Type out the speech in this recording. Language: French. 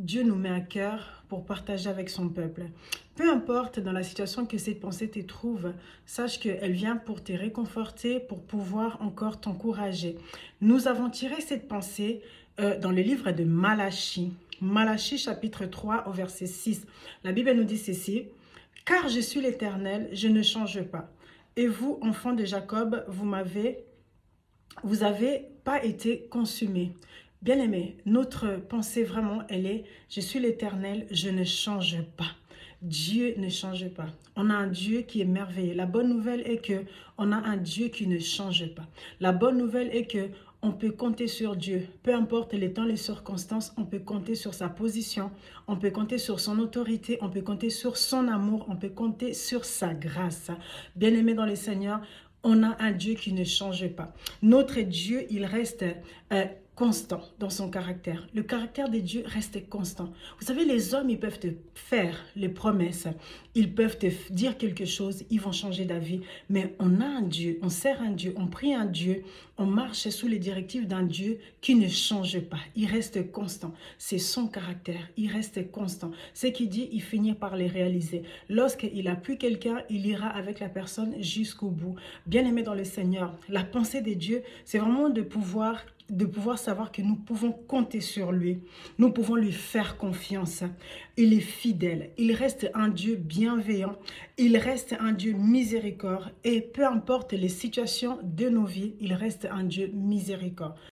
Dieu nous met à cœur pour partager avec son peuple. Peu importe dans la situation que cette pensée te trouve, sache qu'elle vient pour te réconforter, pour pouvoir encore t'encourager. Nous avons tiré cette pensée dans le livre de Malachie. Malachie chapitre 3 au verset 6. La Bible nous dit ceci: « Car je suis l'Éternel, je ne change pas. Et vous, enfants de Jacob, vous avez pas été consumés. » Bien-aimé, notre pensée vraiment, elle est: je suis l'Éternel, je ne change pas. Dieu ne change pas. On a un Dieu qui est merveilleux. La bonne nouvelle est que on a un Dieu qui ne change pas. La bonne nouvelle est que on peut compter sur Dieu. Peu importe les temps, les circonstances, on peut compter sur sa position, on peut compter sur son autorité, on peut compter sur son amour, on peut compter sur sa grâce. Bien-aimé dans le Seigneur, on a un Dieu qui ne change pas. Notre Dieu, il reste constant dans son caractère. Le caractère de Dieu reste constant. Vous savez, les hommes, ils peuvent te faire les promesses. Ils peuvent te dire quelque chose, ils vont changer d'avis. Mais on a un Dieu, on sert un Dieu, on prie un Dieu, on marche sous les directives d'un Dieu qui ne change pas. Il reste constant. C'est son caractère, il reste constant. Ce qu'il dit, il finit par les réaliser. Lorsqu'il a plu quelqu'un, il ira avec la personne jusqu'au bout. Bien-aimé dans le Seigneur, la pensée de Dieu, c'est vraiment de pouvoir savoir que nous pouvons compter sur lui. Nous pouvons lui faire confiance. Il est fidèle. Il reste un Dieu bienveillant. Il reste un Dieu miséricorde. Et peu importe les situations de nos vies, il reste un Dieu miséricorde.